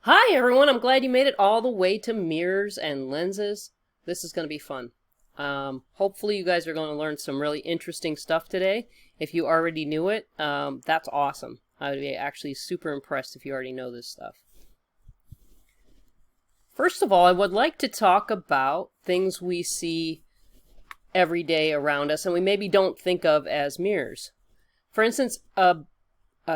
Hi everyone, I'm glad you made it all the way to mirrors and lenses. This is going to be fun. Hopefully you guys are going to learn some really interesting stuff today. If you already knew it, that's awesome. I would be actually super impressed if you already know this stuff. First of all, I would like to talk about things we see every day around us and we maybe don't think of as mirrors. For instance, a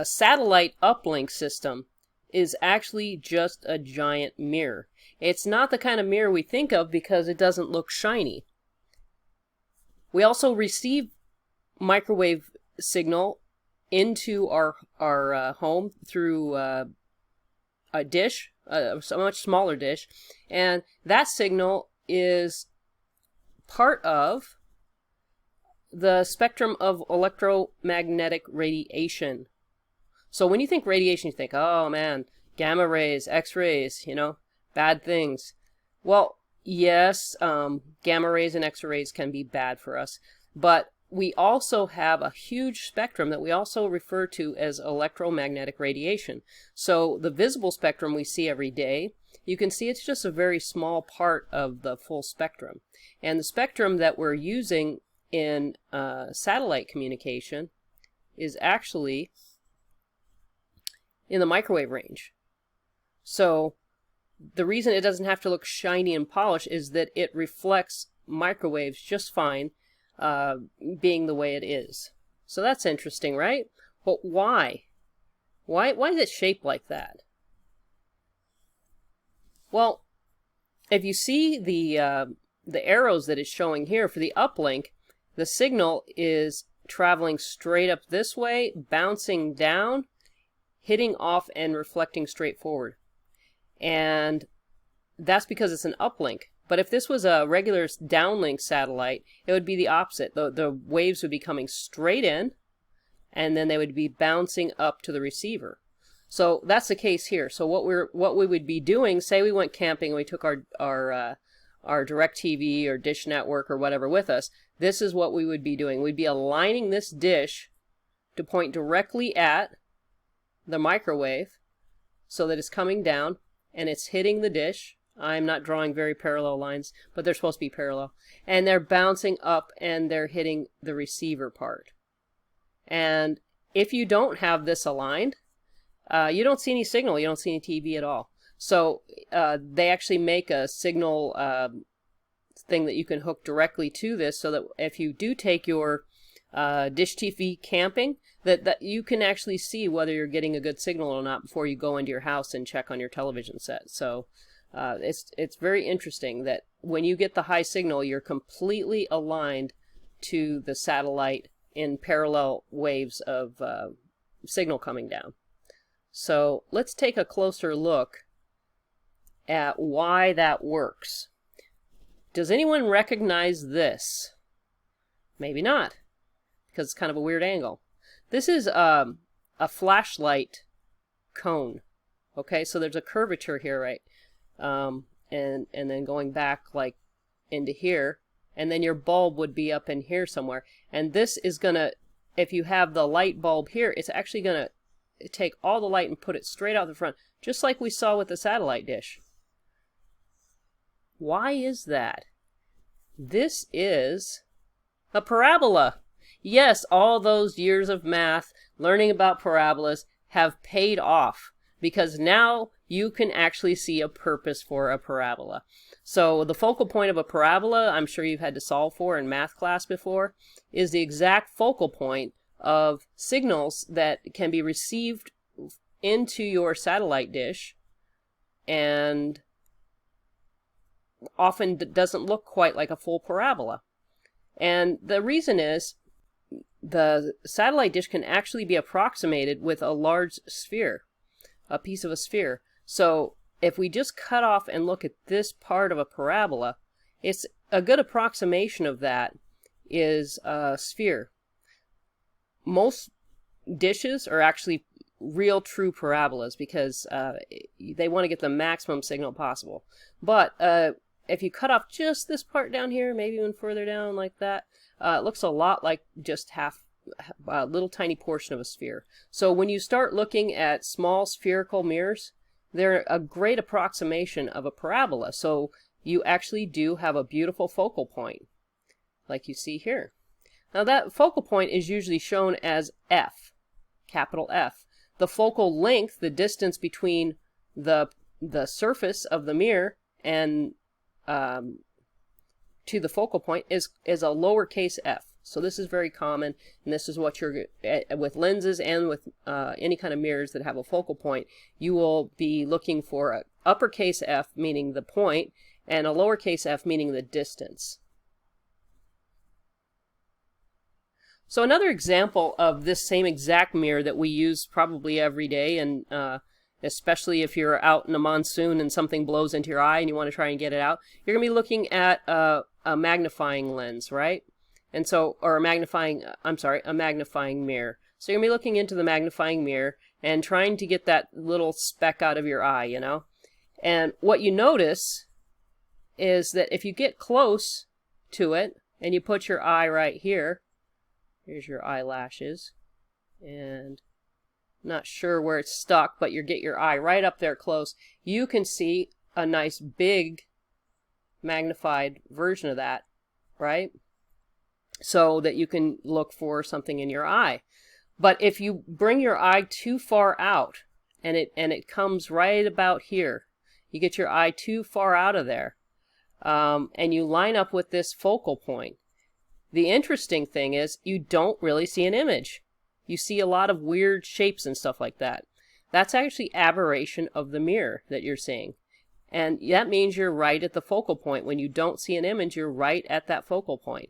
satellite uplink system is actually just a giant mirror. It's not the kind of mirror we think of because it doesn't look shiny. We also receive microwave signal into our home through a dish, a much smaller dish, and that signal is part of the spectrum of electromagnetic radiation. So when you think radiation, you think, oh man, gamma rays, X-rays, bad things. Well, yes, gamma rays and X-rays can be bad for us, but we also have a huge spectrum that we also refer to as electromagnetic radiation. So the visible spectrum we see every day, you can see it's just a very small part of the full spectrum. And the spectrum that we're using in satellite communication is actually in the microwave range. So the reason it doesn't have to look shiny and polished is that it reflects microwaves just fine, being the way it is. So that's interesting, right? But why? Why is it shaped like that? Well, if you see the arrows that it's showing here for the uplink, the signal is traveling straight up this way, bouncing down, hitting off and reflecting straight forward. And that's because it's an uplink. But if this was a regular downlink satellite, it would be the opposite. The waves would be coming straight in, and then they would be bouncing up to the receiver. So that's the case here. So what we would be doing, say we went camping and we took our DirecTV or Dish Network or whatever with us, this is what we would be doing. We'd be aligning this dish to point directly at the microwave so that it's coming down and it's hitting the dish. I'm not drawing very parallel lines, but they're supposed to be parallel. And they're bouncing up and they're hitting the receiver part. And if you don't have this aligned, you don't see any signal. You don't see any TV at all. So they actually make a signal thing that you can hook directly to this so that if you do take your Dish TV camping, that you can actually see whether you're getting a good signal or not before you go into your house and check on your television set. So it's very interesting that when you get the high signal, you're completely aligned to the satellite in parallel waves of signal coming down. So let's take a closer look at why that works. Does anyone recognize this? Maybe not, because it's kind of a weird angle. This is a flashlight cone. Okay, so there's a curvature here, right? And then going back like into here, and then your bulb would be up in here somewhere. And this is gonna, if you have the light bulb here, it's actually gonna take all the light and put it straight out the front, just like we saw with the satellite dish. Why is that? This is a parabola. Yes, all those years of math, learning about parabolas, have paid off because now you can actually see a purpose for a parabola. So the focal point of a parabola, I'm sure you've had to solve for in math class before, is the exact focal point of signals that can be received into your satellite dish and often doesn't look quite like a full parabola. And the reason is the satellite dish can actually be approximated with a large sphere, a piece of a sphere. So if we just cut off and look at this part of a parabola, it's a good approximation of that is a sphere. Most dishes are actually real true parabolas because they want to get the maximum signal possible. But if you cut off just this part down here, maybe even further down like that, it looks a lot like just a little tiny portion of a sphere. So when you start looking at small spherical mirrors, they're a great approximation of a parabola. So you actually do have a beautiful focal point, like you see here. Now that focal point is usually shown as F, capital F. The focal length, the distance between the surface of the mirror and to the focal point is a lowercase f. So this is very common, and this is what you're, with lenses and with any kind of mirrors that have a focal point, you will be looking for an uppercase F, meaning the point, and a lowercase f, meaning the distance. So another example of this same exact mirror that we use probably every day, and especially if you're out in a monsoon and something blows into your eye and you want to try and get it out, you're going to be looking at a magnifying lens, right? And so, or a magnifying mirror. So you're going to be looking into the magnifying mirror and trying to get that little speck out of your eye, you know? And what you notice is that if you get close to it and you put your eye right here, here's your eyelashes, and not sure where it's stuck, but you get your eye right up there close, you can see a nice big magnified version of that, right? So that you can look for something in your eye. But if you bring your eye too far out and it comes right about here, you get your eye too far out of there, and you line up with this focal point, the interesting thing is you don't really see an image. You see a lot of weird shapes and stuff like that. That's actually aberration of the mirror that you're seeing. And that means you're right at the focal point. When you don't see an image, you're right at that focal point.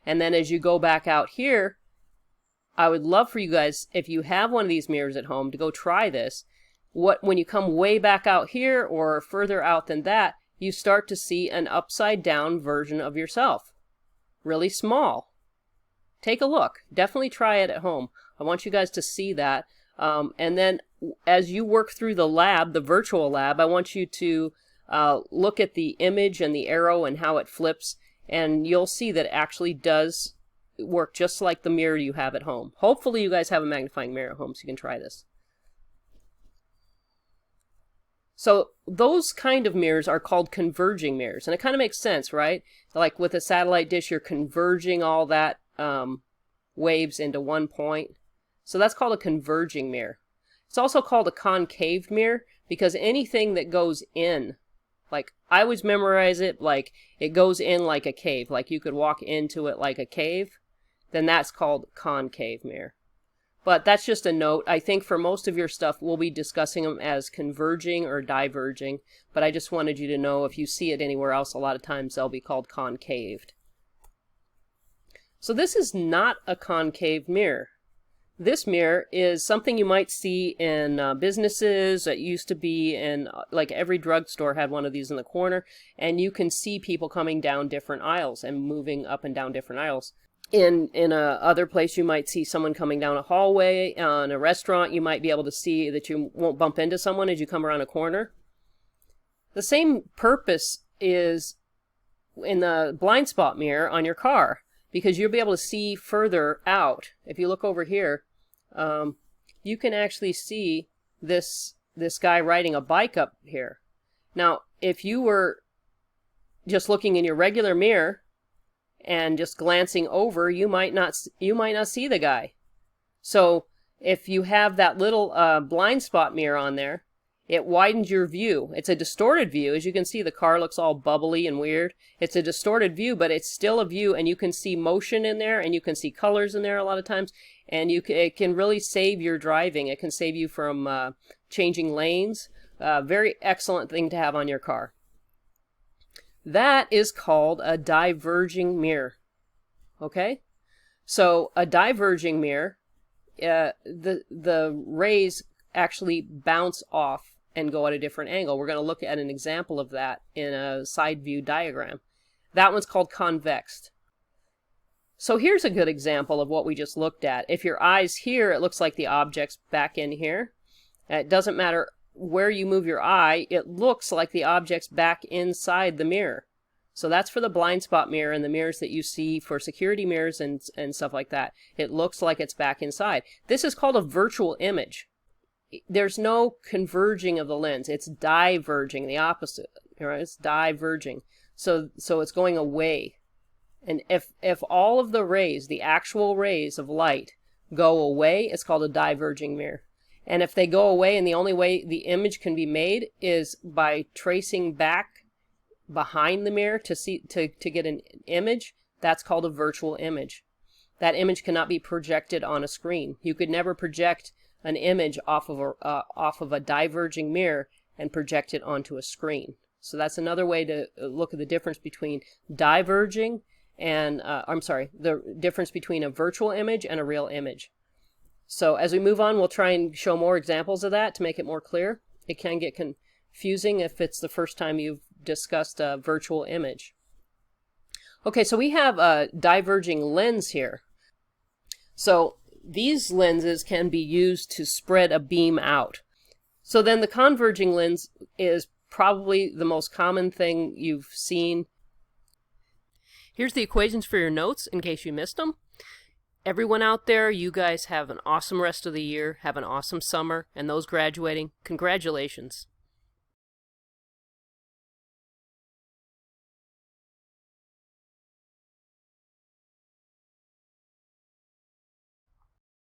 And then as you go back out here, I would love for you guys, if you have one of these mirrors at home, to go try this. When you come way back out here or further out than that, you start to see an upside down version of yourself. Really small. Take a look. Definitely try it at home. I want you guys to see that. And then as you work through the lab, the virtual lab, I want you to look at the image and the arrow and how it flips, and you'll see that it actually does work just like the mirror you have at home. Hopefully you guys have a magnifying mirror at home so you can try this. So those kind of mirrors are called converging mirrors, and it kind of makes sense, right? Like with a satellite dish, you're converging all that waves into one point. So that's called a converging mirror. It's also called a concave mirror because anything that goes in, like I always memorize it like it goes in like a cave, like you could walk into it like a cave, then that's called concave mirror. But that's just a note. I think for most of your stuff, we'll be discussing them as converging or diverging, but I just wanted you to know if you see it anywhere else, a lot of times they'll be called concaved. So this is not a concave mirror. This mirror is something you might see in businesses. It used to be in, like every drugstore had one of these in the corner, and you can see people coming down different aisles and moving up and down different aisles. In a other place, you might see someone coming down a hallway. In a restaurant, you might be able to see that you won't bump into someone as you come around a corner. The same purpose is in the blind spot mirror on your car, because you'll be able to see further out. If you look over here, you can actually see this guy riding a bike up here. Now, if you were just looking in your regular mirror and just glancing over, you might not see the guy. So if you have that little blind spot mirror on there, it widens your view. It's a distorted view. As you can see, the car looks all bubbly and weird. It's a distorted view, but it's still a view, and you can see motion in there, and you can see colors in there a lot of times, and it can really save your driving. It can save you from changing lanes. Very excellent thing to have on your car. That is called a diverging mirror. Okay? So a diverging mirror, the rays actually bounce off and go at a different angle. We're going to look at an example of that in a side view diagram. That one's called convex. So here's a good example of what we just looked at. If your eye's here, it looks like the object's back in here. It doesn't matter where you move your eye, it looks like the object's back inside the mirror. So that's for the blind spot mirror and the mirrors that you see for security mirrors and stuff like that. It looks like it's back inside. This is called a virtual image. there's no converging of the lens. It's diverging, the opposite. Right? It's diverging. So it's going away. And if all of the rays, the actual rays of light, go away, it's called a diverging mirror. And if they go away and the only way the image can be made is by tracing back behind the mirror to get an image, that's called a virtual image. That image cannot be projected on a screen. You could never project an image off of a diverging mirror and project it onto a screen. So that's another way to look at the difference between diverging and, the difference between a virtual image and a real image. So as we move on, we'll try and show more examples of that to make it more clear. It can get confusing if it's the first time you've discussed a virtual image. Okay, so we have a diverging lens here. So these lenses can be used to spread a beam out. So then the converging lens is probably the most common thing you've seen. Here's the equations for your notes in case you missed them. Everyone out there, you guys have an awesome rest of the year, have an awesome summer, and those graduating, congratulations.